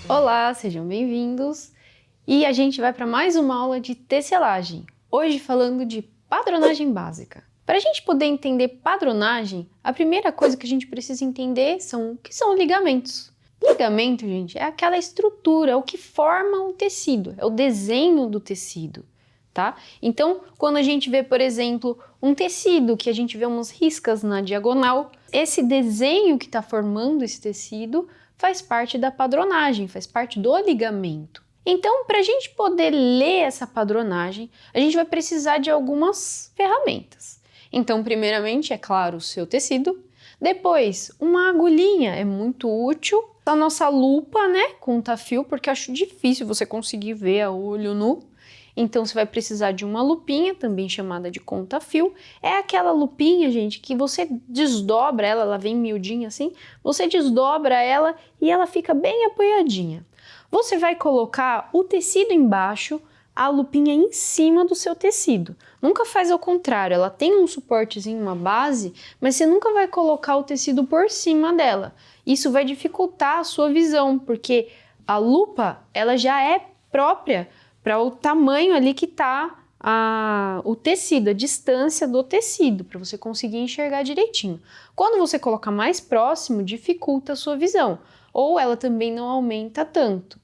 Olá, sejam bem-vindos! E a gente vai para mais uma aula de tecelagem, hoje falando de padronagem básica. Para a gente poder entender padronagem, a primeira coisa que a gente precisa entender são o que são ligamentos. Ligamento, gente, é aquela estrutura, é o que forma o tecido, é o desenho do tecido, tá? Então, quando a gente vê, por exemplo, um tecido que a gente vê umas riscas na diagonal, esse desenho que está formando esse tecido faz parte da padronagem, faz parte do ligamento. Então, para a gente poder ler essa padronagem, a gente vai precisar de algumas ferramentas. Então, primeiramente, é claro, o seu tecido. Depois, uma agulhinha é muito útil. A nossa lupa, né, conta-fio, porque eu acho difícil você conseguir ver a olho nu. Então, você vai precisar de uma lupinha, também chamada de conta-fio. É aquela lupinha, gente, que você desdobra ela vem miudinha assim, você desdobra ela e ela fica bem apoiadinha. Você vai colocar o tecido embaixo, a lupinha em cima do seu tecido. Nunca faz ao contrário, ela tem um suportezinho, uma base, mas você nunca vai colocar o tecido por cima dela. Isso vai dificultar a sua visão, porque a lupa, ela já é própria para o tamanho ali que está o tecido, a distância do tecido, para você conseguir enxergar direitinho. Quando você coloca mais próximo, dificulta a sua visão, ou ela também não aumenta tanto.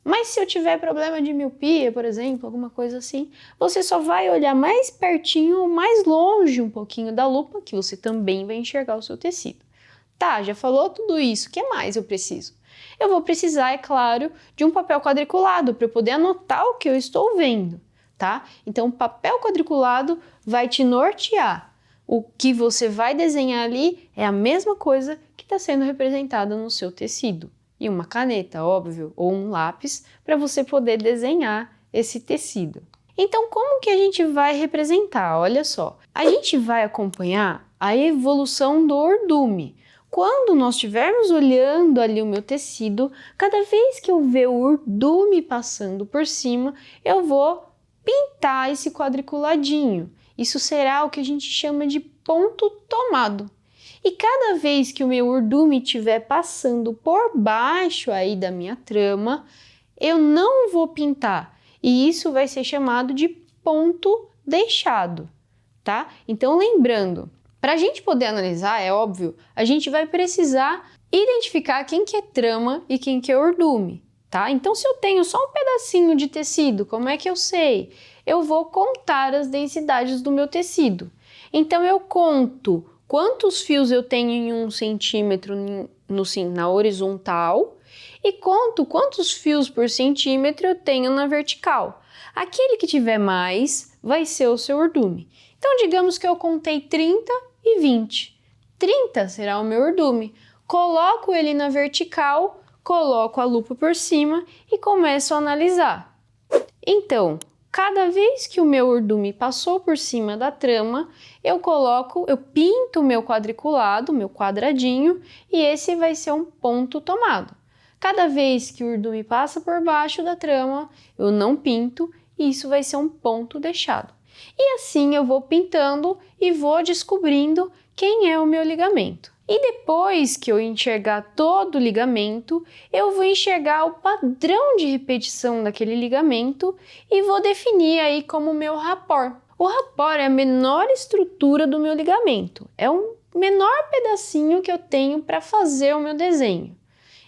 Mas se eu tiver problema de miopia, por exemplo, alguma coisa assim, você só vai olhar mais pertinho ou mais longe um pouquinho da lupa, que você também vai enxergar o seu tecido. Tá, já falou tudo isso, o que mais eu preciso? Eu vou precisar, é claro, de um papel quadriculado para eu poder anotar o que eu estou vendo, tá? Então, o papel quadriculado vai te nortear. O que você vai desenhar ali é a mesma coisa que está sendo representada no seu tecido. E uma caneta, óbvio, ou um lápis para você poder desenhar esse tecido. Então, como que a gente vai representar? Olha só, a gente vai acompanhar a evolução do urdume. Quando nós estivermos olhando ali o meu tecido, cada vez que eu ver o urdume passando por cima, eu vou pintar esse quadriculadinho. Isso será o que a gente chama de ponto tomado. E cada vez que o meu urdume estiver passando por baixo aí da minha trama, eu não vou pintar. E isso vai ser chamado de ponto deixado, tá? Então, lembrando, para a gente poder analisar, é óbvio, a gente vai precisar identificar quem que é trama e quem que é urdume, tá? Então, se eu tenho só um pedacinho de tecido, como é que eu sei? Eu vou contar as densidades do meu tecido. Então, eu conto quantos fios eu tenho em 1 centímetro na horizontal e conto quantos fios por centímetro eu tenho na vertical. Aquele que tiver mais vai ser o seu urdume. Então, digamos que eu contei 30 e 20. 30 será o meu urdume. Coloco ele na vertical, coloco a lupa por cima e começo a analisar. Então, cada vez que o meu urdume passou por cima da trama, eu pinto o meu quadriculado, meu quadradinho, e esse vai ser um ponto tomado. Cada vez que o urdume passa por baixo da trama, eu não pinto, e isso vai ser um ponto deixado. E assim eu vou pintando e vou descobrindo quem é o meu ligamento. E depois que eu enxergar todo o ligamento, eu vou enxergar o padrão de repetição daquele ligamento e vou definir aí como meu rapport. O rapport é a menor estrutura do meu ligamento, é o menor pedacinho que eu tenho para fazer o meu desenho.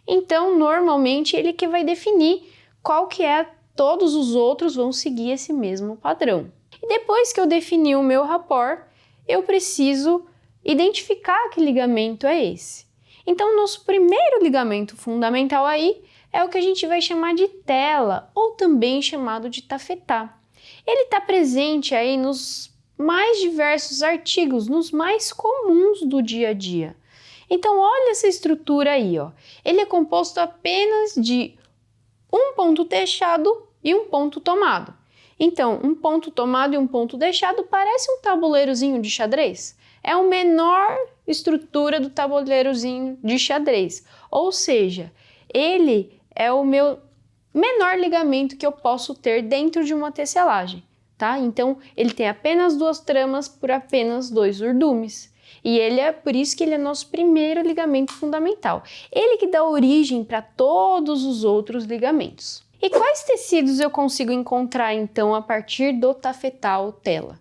Então, normalmente, ele que vai definir qual que é, todos os outros vão seguir esse mesmo padrão. E depois que eu defini o meu rapport, eu preciso identificar que ligamento é esse. Então, nosso primeiro ligamento fundamental aí é o que a gente vai chamar de tela, ou também chamado de tafetá. Ele está presente aí nos mais diversos artigos, nos mais comuns do dia a dia. Então, olha essa estrutura aí, ó. Ele é composto apenas de um ponto deixado e um ponto tomado. Então, um ponto tomado e um ponto deixado parece um tabuleirozinho de xadrez. É a menor estrutura do tabuleirozinho de xadrez. Ou seja, ele é o meu menor ligamento que eu posso ter dentro de uma tecelagem, tá? Então, ele tem apenas 2 tramas por apenas 2 urdumes. E ele é por isso que ele é nosso primeiro ligamento fundamental. Ele que dá origem para todos os outros ligamentos. E quais tecidos eu consigo encontrar então a partir do tafetal tela?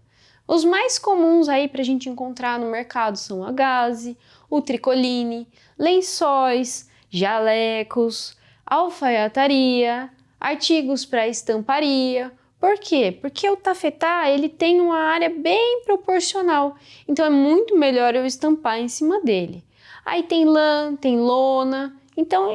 Os mais comuns aí para a gente encontrar no mercado são a gaze, o tricoline, lençóis, jalecos, alfaiataria, artigos para estamparia. Por quê? Porque o tafetá ele tem uma área bem proporcional, então é muito melhor eu estampar em cima dele. Aí tem lã, tem lona, então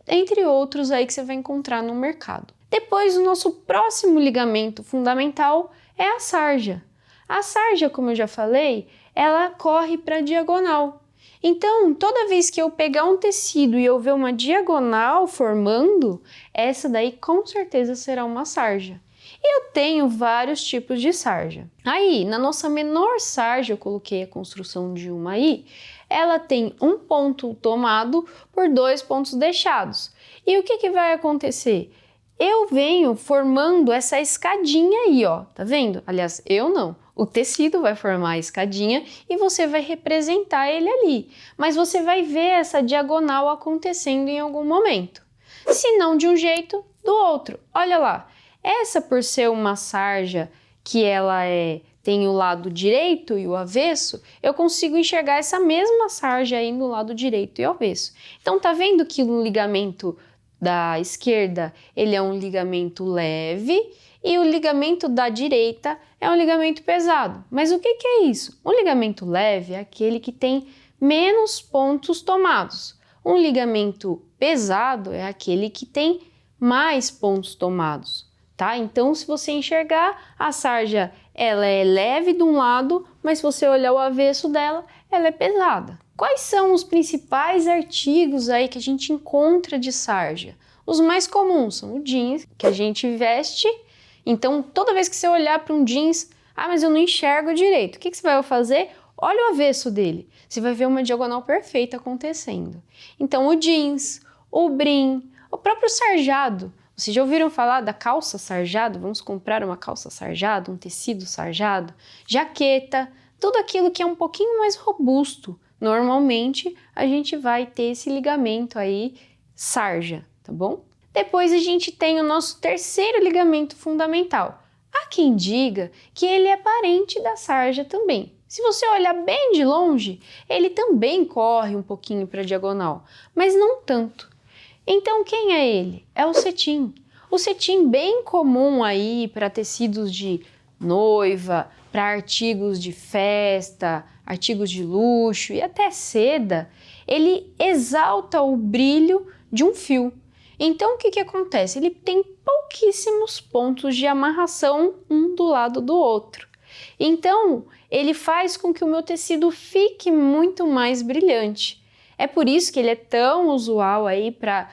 entre outros aí que você vai encontrar no mercado. Depois o nosso próximo ligamento fundamental é a sarja. A sarja, como eu já falei, ela corre para a diagonal. Então, toda vez que eu pegar um tecido e eu ver uma diagonal formando, essa daí com certeza será uma sarja. E eu tenho vários tipos de sarja. Aí, na nossa menor sarja, eu coloquei a construção de uma aí, ela tem um ponto tomado por 2 pontos deixados. E o que vai acontecer? Eu venho formando essa escadinha aí, ó, tá vendo? Aliás, eu não. O tecido vai formar a escadinha e você vai representar ele ali. Mas você vai ver essa diagonal acontecendo em algum momento. Se não de um jeito, do outro. Olha lá, essa por ser uma sarja que ela tem o lado direito e o avesso, eu consigo enxergar essa mesma sarja aí no lado direito e avesso. Então tá vendo que o ligamento da esquerda ele é um ligamento leve e o ligamento da direita é um ligamento pesado. Mas o que é isso? Um ligamento leve é aquele que tem menos pontos tomados. Um ligamento pesado é aquele que tem mais pontos tomados, tá? Então, se você enxergar, a sarja ela é leve de um lado, mas se você olhar o avesso dela, ela é pesada. Quais são os principais artigos aí que a gente encontra de sarja? Os mais comuns são o jeans, que a gente veste. Então, toda vez que você olhar para um jeans, mas eu não enxergo direito. O que você vai fazer? Olha o avesso dele. Você vai ver uma diagonal perfeita acontecendo. Então, o jeans, o brim, o próprio sarjado. Vocês já ouviram falar da calça sarjado? Vamos comprar uma calça sarjado, um tecido sarjado, jaqueta, tudo aquilo que é um pouquinho mais robusto. Normalmente, a gente vai ter esse ligamento aí, sarja, tá bom? Depois a gente tem o nosso terceiro ligamento fundamental. Há quem diga que ele é parente da sarja também. Se você olhar bem de longe, ele também corre um pouquinho para a diagonal, mas não tanto. Então quem é ele? É o cetim. O cetim bem comum aí para tecidos de noiva, para artigos de festa, artigos de luxo e até seda, ele exalta o brilho de um fio. Então, o que acontece? Ele tem pouquíssimos pontos de amarração um do lado do outro. Então, ele faz com que o meu tecido fique muito mais brilhante. É por isso que ele é tão usual aí para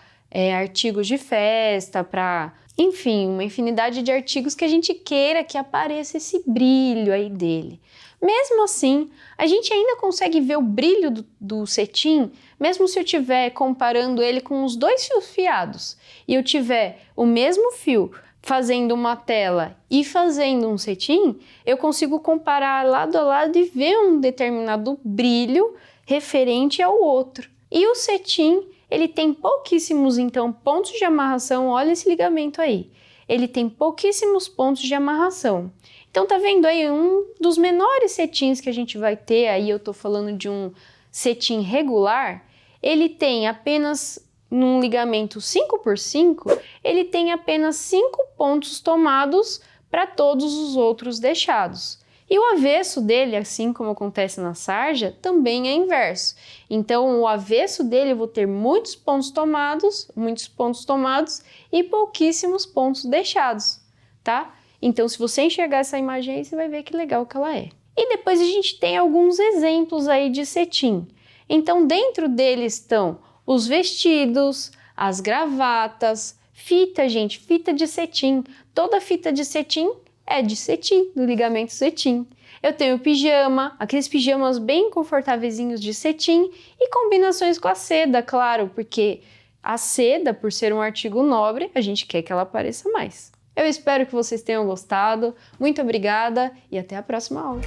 artigos de festa, para, enfim, uma infinidade de artigos que a gente queira que apareça esse brilho aí dele. Mesmo assim, a gente ainda consegue ver o brilho do cetim, mesmo se eu estiver comparando ele com os 2 fios fiados e eu tiver o mesmo fio fazendo uma tela e fazendo um cetim, eu consigo comparar lado a lado e ver um determinado brilho referente ao outro. E o cetim, ele tem pouquíssimos, então, pontos de amarração. Olha esse ligamento aí. Ele tem pouquíssimos pontos de amarração. Então, tá vendo aí um dos menores cetins que a gente vai ter, aí eu tô falando de um cetim regular, ele tem apenas, num ligamento 5x5, ele tem apenas 5 pontos tomados para todos os outros deixados. E o avesso dele, assim como acontece na sarja, também é inverso. Então, o avesso dele eu vou ter muitos pontos tomados e pouquíssimos pontos deixados, tá? Então, se você enxergar essa imagem aí, você vai ver que legal que ela é. E depois a gente tem alguns exemplos aí de cetim. Então, dentro deles estão os vestidos, as gravatas, fita, gente, fita de cetim. Toda fita de cetim é de cetim, do ligamento cetim. Eu tenho pijama, aqueles pijamas bem confortáveis de cetim e combinações com a seda, claro, porque a seda, por ser um artigo nobre, a gente quer que ela apareça mais. Eu espero que vocês tenham gostado. Muito obrigada e até a próxima aula.